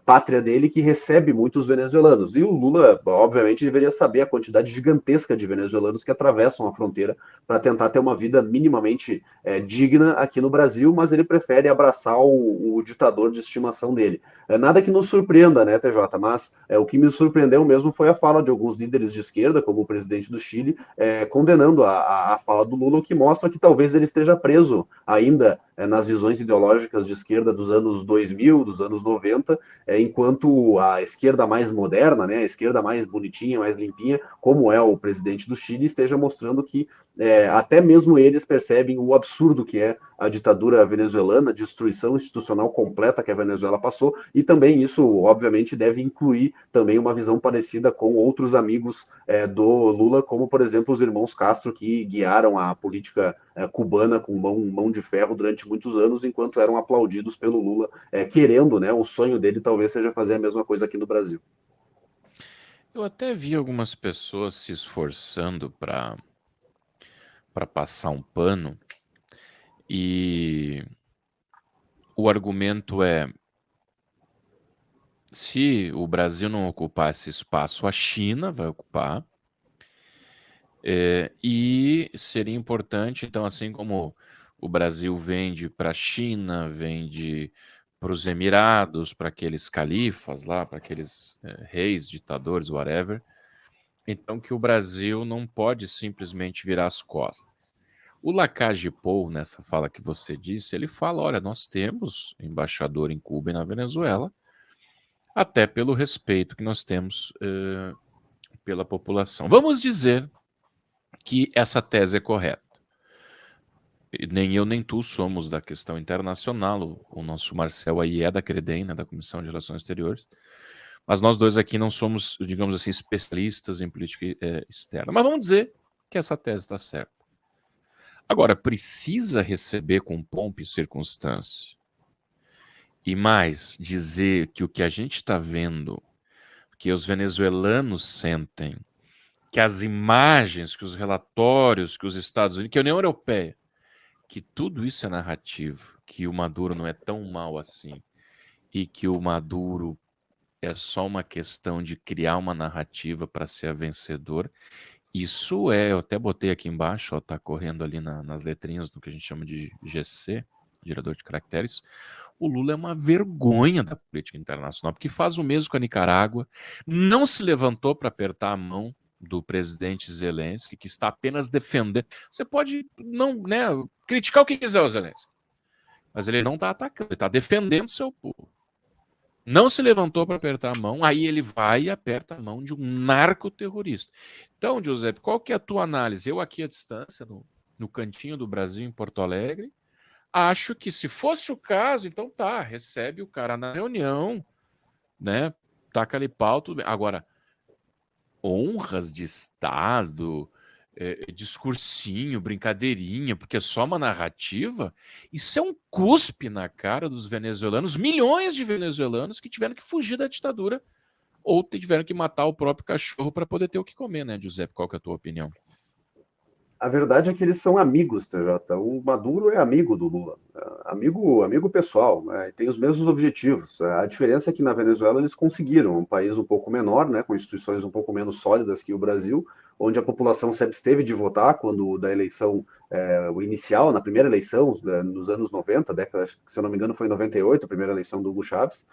pátria dele, que recebe muitos venezuelanos. E o Lula, obviamente, deveria saber a quantidade gigantesca de venezuelanos que atravessam a fronteira para tentar ter uma vida minimamente digna aqui no Brasil, mas ele prefere abraçar o ditador de estimação dele. Nada que nos surpreenda, né, TJ? Mas o que me surpreendeu mesmo foi a fala de alguns líderes de esquerda, como o presidente do Chile, condenando a fala do Lula, o que mostra que talvez ele esteja preso ainda nas visões ideológicas de esquerda dos anos 2000, dos anos 90, enquanto a esquerda mais moderna, né, a esquerda mais bonitinha, mais limpinha, como é o presidente do Chile, esteja mostrando que até mesmo eles percebem o absurdo que é a ditadura venezuelana, a destruição institucional completa que a Venezuela passou, e também isso, obviamente, deve incluir também uma visão parecida com outros amigos do Lula, como, por exemplo, os irmãos Castro, que guiaram a política cubana com mão de ferro durante muitos anos, enquanto eram aplaudidos pelo Lula, querendo, né, o sonho dele talvez seja fazer a mesma coisa aqui no Brasil. Eu até vi algumas pessoas se esforçando para passar um pano e o argumento é: se o Brasil não ocupar esse espaço, a China vai ocupar. E seria importante, então, assim como o Brasil vende para a China, vende para os Emirados, para aqueles califas lá, para aqueles reis, ditadores, whatever, então que o Brasil não pode simplesmente virar as costas. O Lacage Pou, nessa fala que você disse, ele fala: olha, nós temos embaixador em Cuba e na Venezuela, até pelo respeito que nós temos pela população. Vamos dizer que essa tese é correta. Nem eu nem tu somos da questão internacional, o nosso Marcel aí é da CREDEM, né, da Comissão de Relações Exteriores, mas nós dois aqui não somos, digamos assim, especialistas em política externa. Mas vamos dizer que essa tese está certa. Agora, precisa receber com pompa e circunstância. E mais, dizer que o que a gente está vendo, que os venezuelanos sentem, que as imagens, que os relatórios, que os Estados Unidos, que a União Europeia, que tudo isso é narrativo, que o Maduro não é tão mal assim, e que o Maduro é só uma questão de criar uma narrativa para ser a vencedor. Isso eu até botei aqui embaixo, ó, tá correndo ali nas letrinhas do que a gente chama de GC, gerador de caracteres. O Lula é uma vergonha da política internacional, porque faz o mesmo com a Nicarágua, não se levantou para apertar a mão do presidente Zelensky, que está apenas defendendo. Você pode não, né, criticar o que quiser o Zelensky, mas ele não está atacando, ele está defendendo seu povo. Não se levantou para apertar a mão, aí ele vai e aperta a mão de um narcoterrorista. Então, Giuseppe, qual que é a tua análise? Eu aqui à distância, no cantinho do Brasil, em Porto Alegre, acho que se fosse o caso, então tá, recebe o cara na reunião, né? Taca ali pau, tudo bem. Agora, honras de Estado, discursinho, brincadeirinha, porque é só uma narrativa, isso é um cuspe na cara dos venezuelanos, milhões de venezuelanos que tiveram que fugir da ditadura ou tiveram que matar o próprio cachorro para poder ter o que comer, né, Giuseppe? Qual que é a tua opinião? A verdade é que eles são amigos, TJ. O Maduro é amigo do Lula, amigo pessoal, né? E tem os mesmos objetivos. A diferença é que na Venezuela eles conseguiram, um país um pouco menor, né, com instituições um pouco menos sólidas que o Brasil, onde a população se absteve de votar quando da eleição o inicial, na primeira eleição, nos anos 90, década, se eu não me engano foi em 98, a primeira eleição do Hugo Chávez,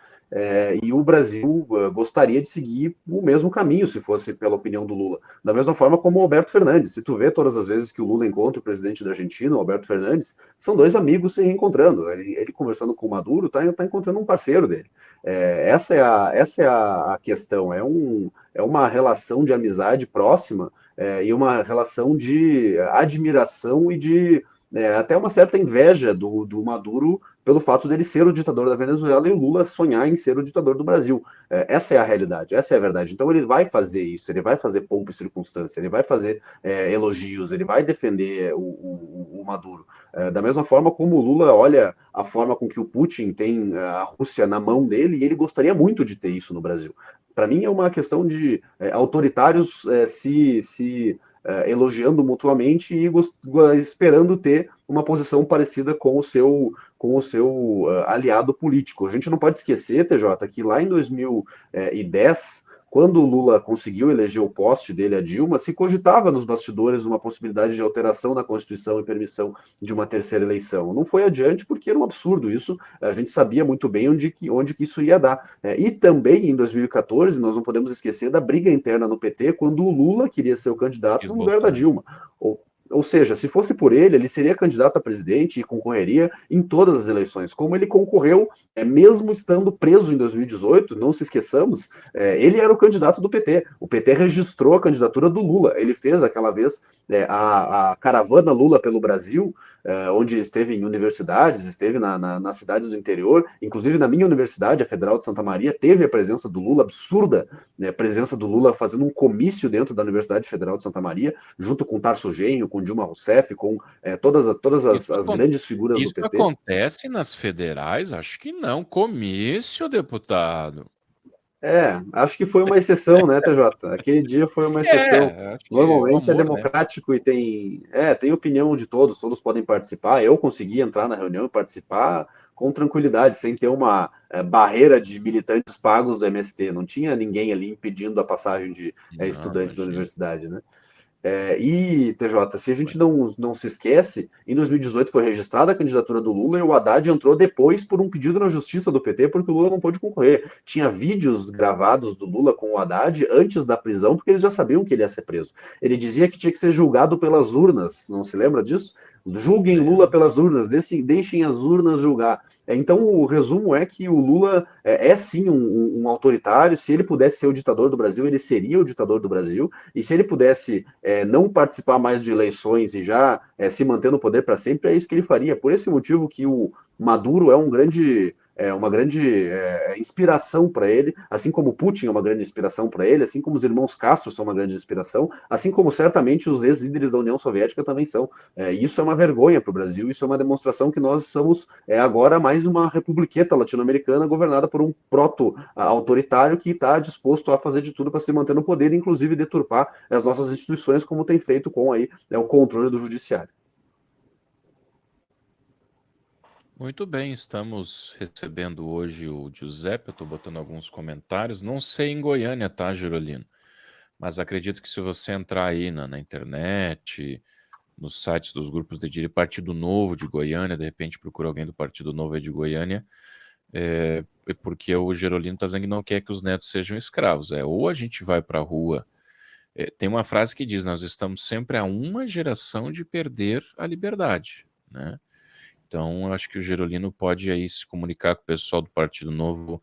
e o Brasil gostaria de seguir o mesmo caminho, se fosse pela opinião do Lula. Da mesma forma como o Alberto Fernandes. Se tu vê todas as vezes que o Lula encontra o presidente da Argentina, o Alberto Fernandes, são dois amigos se reencontrando. Ele conversando com o Maduro, tá encontrando um parceiro dele. Essa é a questão. É uma relação de amizade próxima e uma relação de admiração e de até uma certa inveja do Maduro pelo fato dele ser o ditador da Venezuela e o Lula sonhar em ser o ditador do Brasil. Essa é a realidade, essa é a verdade. Então ele vai fazer isso, ele vai fazer pompa e circunstância, ele vai fazer elogios, ele vai defender o Maduro. Da mesma forma como o Lula olha a forma com que o Putin tem a Rússia na mão dele, e ele gostaria muito de ter isso no Brasil. Para mim é uma questão de autoritários se elogiando mutuamente e esperando ter uma posição parecida com o seu aliado político. A gente não pode esquecer, TJ, que lá em 2010, quando o Lula conseguiu eleger o poste dele, a Dilma, se cogitava nos bastidores uma possibilidade de alteração na Constituição e permissão de uma terceira eleição. Não foi adiante porque era um absurdo isso, a gente sabia muito bem onde que isso ia dar. E também em 2014, nós não podemos esquecer da briga interna no PT, quando o Lula queria ser o candidato Quis no lugar da botar. Dilma. Ou seja, se fosse por ele seria candidato a presidente e concorreria em todas as eleições. Como ele concorreu, mesmo estando preso em 2018, não se esqueçamos, ele era o candidato do PT. O PT registrou a candidatura do Lula. Ele fez aquela vez a caravana Lula pelo Brasil, onde esteve em universidades, esteve nas cidades do interior, inclusive na minha universidade, a Federal de Santa Maria, teve a presença do Lula, absurda, né, a presença do Lula fazendo um comício dentro da Universidade Federal de Santa Maria, junto com Tarso Genro, com Dilma Rousseff, com todas Isso, as grandes figuras do isso PT. acontece nas federais? Acho que não. Comício, deputado. Acho que foi uma exceção, né, TJ? Aquele dia foi uma exceção. Acho que é o Normalmente é amor, né? democrático e tem opinião de todos, todos podem participar. Eu consegui entrar na reunião e participar com tranquilidade, sem ter uma barreira de militantes pagos do MST. Não tinha ninguém ali impedindo a passagem de Não, estudantes da imagina. universidade, né? TJ, se a gente não se esquece, em 2018 foi registrada a candidatura do Lula e o Haddad entrou depois por um pedido na justiça do PT, porque o Lula não pôde concorrer. Tinha vídeos gravados do Lula com o Haddad antes da prisão, porque eles já sabiam que ele ia ser preso. Ele dizia que tinha que ser julgado pelas urnas, não se lembra disso? Julguem Lula Lembro. pelas urnas, deixem as urnas julgar. Então, o resumo é que o Lula sim um autoritário. Se ele pudesse ser o ditador do Brasil, ele seria o ditador do Brasil. E se ele pudesse não participar mais de eleições e já se manter no poder para sempre, é isso que ele faria. Por esse motivo que o Maduro uma grande inspiração para ele, assim como Putin é uma grande inspiração para ele, assim como os irmãos Castro são uma grande inspiração, assim como certamente os ex-líderes da União Soviética também são. Isso é uma vergonha para o Brasil, isso é uma demonstração que nós somos agora mais uma republiqueta latino-americana governada por um proto-autoritário que está disposto a fazer de tudo para se manter no poder, inclusive deturpar as nossas instituições, como tem feito com aí, o controle do judiciário. Muito bem, estamos recebendo hoje o Giuseppe. Eu estou botando alguns comentários. Não sei em Goiânia, tá, Gerolino? Mas acredito que se você entrar aí na internet, nos sites dos grupos de direita, Partido Novo de Goiânia, de repente procura alguém do Partido Novo aí de Goiânia, porque o Gerolino está dizendo que não quer que os netos sejam escravos. Ou a gente vai para a rua. Tem uma frase que diz: nós estamos sempre a uma geração de perder a liberdade, né? Então, eu acho que o Gerolino pode aí se comunicar com o pessoal do Partido Novo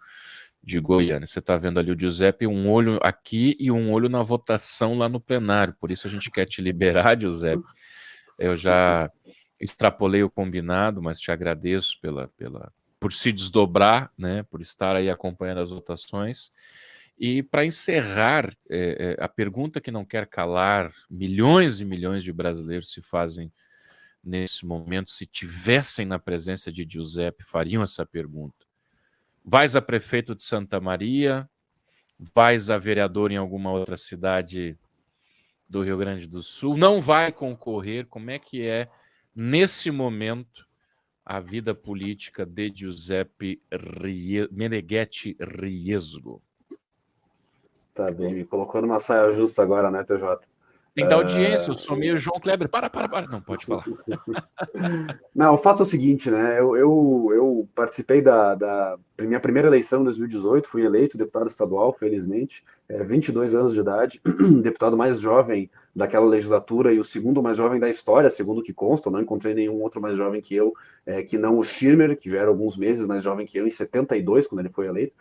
de Goiânia. Você está vendo ali o Giuseppe, um olho aqui e um olho na votação lá no plenário. Por isso a gente quer te liberar, Giuseppe. Eu já extrapolei o combinado, mas te agradeço por se desdobrar, né, por estar aí acompanhando as votações. E para encerrar, a pergunta que não quer calar, milhões e milhões de brasileiros se fazem nesse momento, se tivessem na presença de Giuseppe, fariam essa pergunta. Vais a prefeito de Santa Maria? Vais a vereador em alguma outra cidade do Rio Grande do Sul? Não vai concorrer? Como é que é, nesse momento, a vida política de Giuseppe Meneghetti Riesgo? Tá bem, me colocou numa saia justa agora, né, TJ? Tem da audiência, eu sou meio João Kleber. Para. Não, pode falar. Não, o fato é o seguinte, né? Eu participei da minha primeira eleição em 2018, fui eleito deputado estadual, felizmente, 22 anos de idade, deputado mais jovem daquela legislatura e o segundo mais jovem da história, segundo o que consta, não encontrei nenhum outro mais jovem que eu, que não o Schirmer, que já era alguns meses mais jovem que eu, em 72, quando ele foi eleito.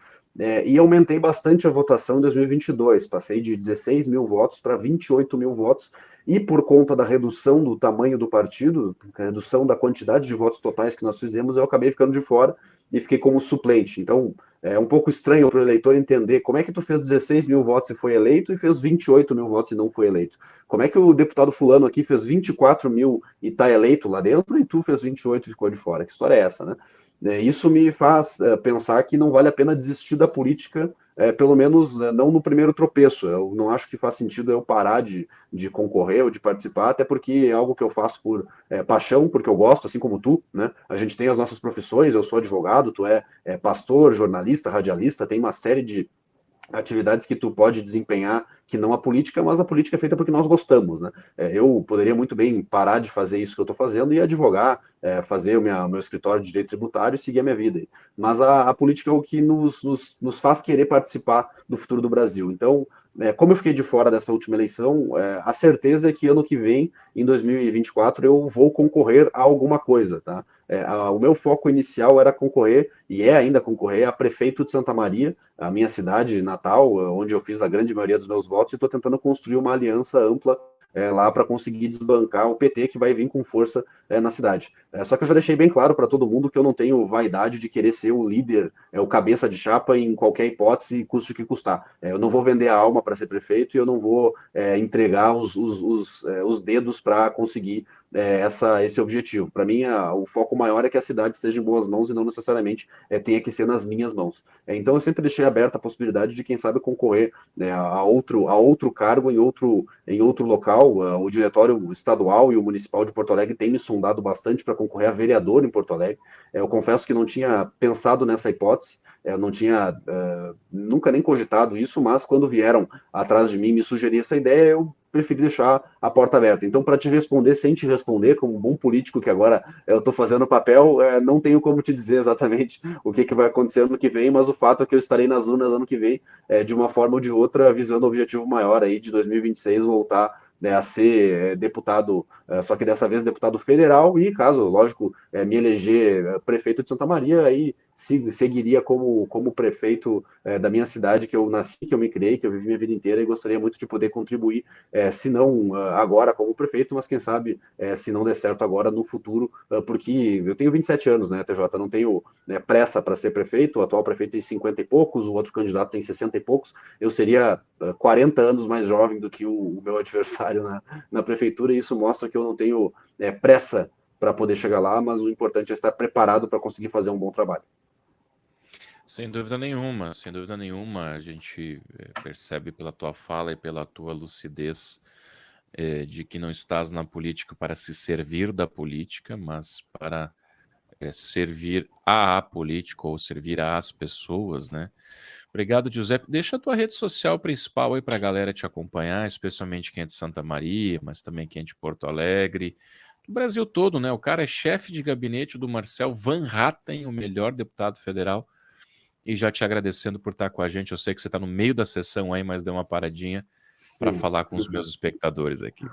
E aumentei bastante a votação em 2022, passei de 16 mil votos para 28 mil votos, e por conta da redução do tamanho do partido, redução da quantidade de votos totais que nós fizemos, eu acabei ficando de fora e fiquei como suplente. Então, é um pouco estranho para o eleitor entender como é que tu fez 16 mil votos e foi eleito e fez 28 mil votos e não foi eleito. Como é que o deputado fulano aqui fez 24 mil e está eleito lá dentro e tu fez 28 e ficou de fora? Que história é essa, né? Isso me faz pensar que não vale a pena desistir da política, pelo menos não no primeiro tropeço. Eu não acho que faz sentido eu parar de concorrer ou de participar, até porque é algo que eu faço por paixão, porque eu gosto, assim como tu, né? A gente tem as nossas profissões, eu sou advogado, tu é pastor, jornalista, radialista, tem uma série de atividades que tu pode desempenhar que não a política, mas a política é feita porque nós gostamos, né? Eu poderia muito bem parar de fazer isso que eu estou fazendo e advogar, fazer o meu escritório de direito tributário e seguir a minha vida. Mas a política é o que nos faz querer participar do futuro do Brasil. Então, como eu fiquei de fora dessa última eleição, a certeza é que ano que vem, em 2024, eu vou concorrer a alguma coisa, tá? O meu foco inicial era concorrer, e é ainda concorrer, a prefeito de Santa Maria, a minha cidade natal, onde eu fiz a grande maioria dos meus votos, e estou tentando construir uma aliança ampla lá para conseguir desbancar o PT que vai vir com força na cidade. Só que eu já deixei bem claro para todo mundo que eu não tenho vaidade de querer ser o líder, o cabeça de chapa em qualquer hipótese, custe o que custar. Eu não vou vender a alma para ser prefeito e eu não vou entregar os dedos para conseguir esse objetivo. Para mim, o foco maior é que a cidade esteja em boas mãos e não necessariamente tenha que ser nas minhas mãos. Então, eu sempre deixei aberta a possibilidade de, quem sabe, concorrer, né, a outro cargo em outro local. O diretório estadual e o municipal de Porto Alegre tem me sondado bastante para concorrer a vereador em Porto Alegre. Eu confesso que não tinha pensado nessa hipótese, eu não tinha nunca nem cogitado isso, mas quando vieram atrás de mim me sugerir essa ideia, eu preferi deixar a porta aberta. Então, para te responder sem te responder, como um bom político que agora eu estou fazendo o papel, não tenho como te dizer exatamente o que vai acontecer ano que vem, mas o fato é que eu estarei nas urnas ano que vem, de uma forma ou de outra, visando o objetivo maior aí de 2026, voltar a ser deputado, só que dessa vez deputado federal, e caso, lógico, me eleger prefeito de Santa Maria, aí seguiria como prefeito da minha cidade, que eu nasci, que eu me criei, que eu vivi minha vida inteira, e gostaria muito de poder contribuir, se não agora como prefeito, mas quem sabe, se não der certo agora, no futuro, porque eu tenho 27 anos, né, TJ, não tenho pressa para ser prefeito, o atual prefeito tem 50 e poucos, o outro candidato tem 60 e poucos, eu seria 40 anos mais jovem do que o meu adversário na prefeitura, e isso mostra que eu não tenho pressa para poder chegar lá, mas o importante é estar preparado para conseguir fazer um bom trabalho. Sem dúvida nenhuma, sem dúvida nenhuma. A gente percebe pela tua fala e pela tua lucidez de que não estás na política para se servir da política, mas para servir à política ou servir às pessoas, né? Obrigado, Giuseppe. Deixa a tua rede social principal aí para a galera te acompanhar, especialmente quem é de Santa Maria, mas também quem é de Porto Alegre, do Brasil todo, né? O cara é chefe de gabinete do Marcel Van Hatten, o melhor deputado federal. E já te agradecendo por estar com a gente. Eu sei que você está no meio da sessão aí, mas deu uma paradinha para Sim. falar com os meus espectadores aqui.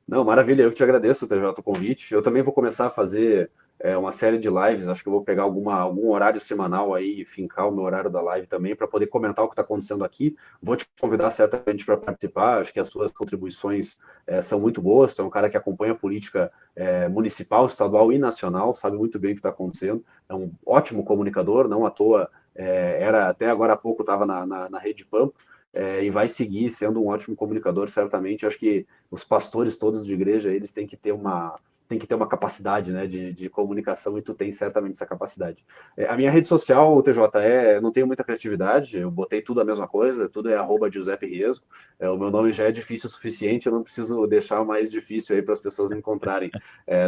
Não, maravilha, eu que te agradeço, TJ, o convite. Eu também vou começar a fazer uma série de lives. Acho que eu vou pegar algum horário semanal aí e fincar o meu horário da live também para poder comentar o que está acontecendo aqui. Vou te convidar certamente para participar. Acho que as suas contribuições são muito boas. Tu é um cara que acompanha a política municipal, estadual e nacional, sabe muito bem o que está acontecendo. É um ótimo comunicador, não à toa. Era até agora há pouco estava na Rede Pampa. E vai seguir sendo um ótimo comunicador, certamente. Acho que os pastores todos de igreja, eles têm que ter uma capacidade, né, de comunicação, e tu tem certamente essa capacidade. A minha rede social, o TJ, não tenho muita criatividade, eu botei tudo a mesma coisa, tudo é @Giuseppe Riesgo. O meu nome já é difícil o suficiente, eu não preciso deixar mais difícil aí para as pessoas me encontrarem.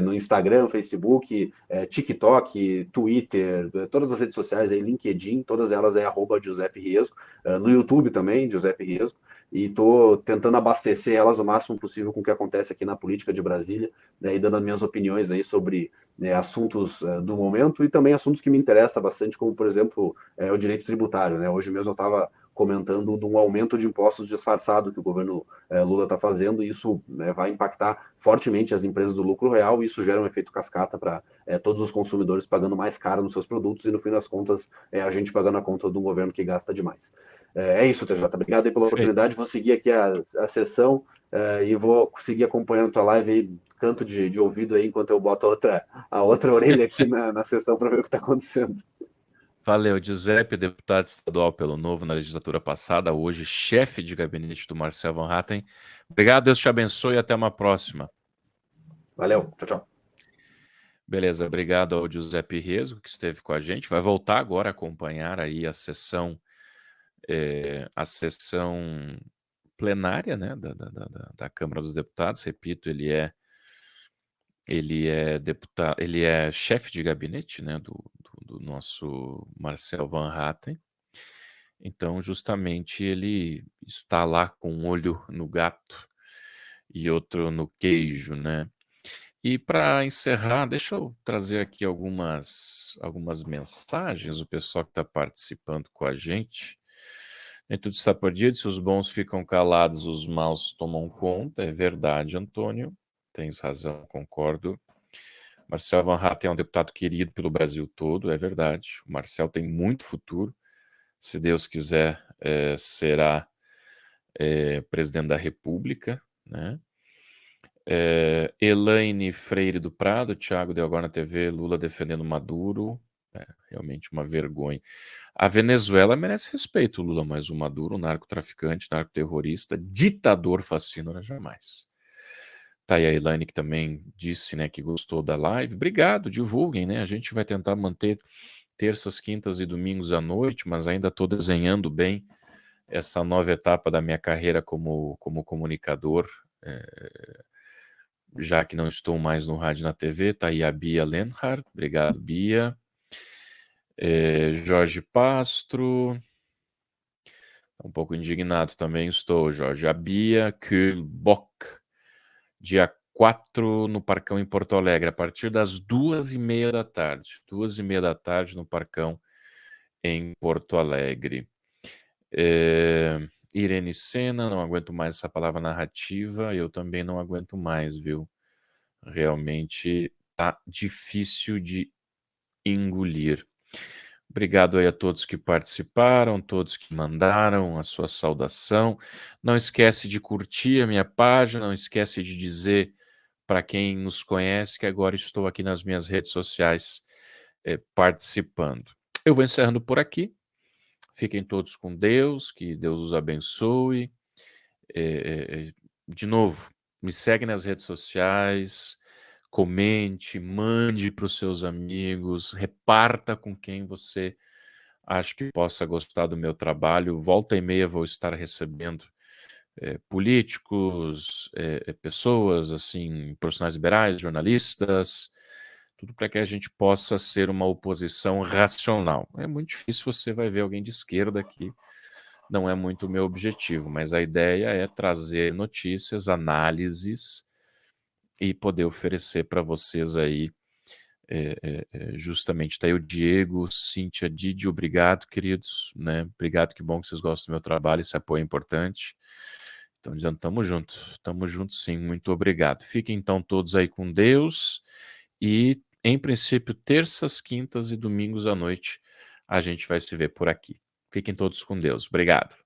No Instagram, Facebook, TikTok, Twitter, todas as redes sociais aí, LinkedIn, todas elas é @Giuseppe Riesgo. No YouTube também, Giuseppe Riesgo, e estou tentando abastecer elas o máximo possível com o que acontece aqui na política de Brasília, né, e dando as minhas opiniões aí sobre assuntos do momento, e também assuntos que me interessam bastante, como, por exemplo, o direito tributário. Né? Hoje mesmo eu estava comentando de um aumento de impostos disfarçado que o governo Lula está fazendo, e isso vai impactar fortemente as empresas do lucro real, e isso gera um efeito cascata para todos os consumidores pagando mais caro nos seus produtos, e no fim das contas a gente pagando a conta de um governo que gasta demais. É isso, TJ. Obrigado aí pela Perfeito. oportunidade. Vou seguir aqui a sessão e vou seguir acompanhando tua live aí, canto de ouvido aí, enquanto eu boto a outra orelha aqui na sessão para ver o que está acontecendo. Valeu, Giuseppe, deputado estadual pelo Novo na legislatura passada, hoje chefe de gabinete do Marcel Van Hatten. Obrigado, Deus te abençoe e até uma próxima. Valeu, tchau, tchau. Beleza, obrigado ao Giuseppe Riesgo, que esteve com a gente. Vai voltar agora a acompanhar aí a sessão plenária, né, da Câmara dos Deputados. Repito, ele é deputado, ele é chefe de gabinete, né, do nosso Marcel Van Hatten. Então, justamente, ele está lá com um olho no gato e outro no queijo, né? E para encerrar, deixa eu trazer aqui algumas mensagens do pessoal que está participando com a gente. Nem tudo está perdido, se os bons ficam calados, os maus tomam conta. É verdade, Antônio. Tens razão, concordo. Marcel Van Hatten é um deputado querido pelo Brasil todo, é verdade. O Marcel tem muito futuro. Se Deus quiser, será presidente da República, né? Elaine Freire do Prado, Thiago deu agora na TV, Lula defendendo Maduro. Realmente uma vergonha. A Venezuela merece respeito, Lula, mas o Maduro, narcotraficante, narcoterrorista, ditador fascínora, jamais. Tá aí a Elaine que também disse, né, que gostou da live. Obrigado, divulguem, né? A gente vai tentar manter terças, quintas e domingos à noite, mas ainda estou desenhando bem essa nova etapa da minha carreira como comunicador, já que não estou mais no rádio e na TV. Tá aí a Bia Lenhardt. Obrigado, Bia. Jorge Pastro. Um pouco indignado também estou, Jorge. A Bia Kühlbock, dia 4 no Parcão em Porto Alegre, a partir das 2h30 da tarde. 2h30 da tarde no Parcão em Porto Alegre. Irene Sena, não aguento mais essa palavra narrativa, eu também não aguento mais, viu? Realmente tá difícil de engolir. Obrigado aí a todos que participaram, todos que mandaram a sua saudação. Não esquece de curtir a minha página, não esquece de dizer para quem nos conhece que agora estou aqui nas minhas redes sociais participando. Eu vou encerrando por aqui. Fiquem todos com Deus, que Deus os abençoe. De novo, me segue nas redes sociais, comente, mande para os seus amigos, reparta com quem você acha que possa gostar do meu trabalho. Volta e meia vou estar recebendo políticos, pessoas assim, profissionais liberais, jornalistas, tudo para que a gente possa ser uma oposição racional. É muito difícil, você vai ver alguém de esquerda aqui, não é muito o meu objetivo, mas a ideia é trazer notícias, análises e poder oferecer para vocês aí justamente. Está aí o Diego, Cíntia, Didi, obrigado, queridos, né? Obrigado, que bom que vocês gostam do meu trabalho, esse apoio é importante. Estão dizendo, tamo junto sim, muito obrigado. Fiquem então todos aí com Deus e Em princípio, terças, quintas e domingos à noite, a gente vai se ver por aqui. Fiquem todos com Deus. Obrigado.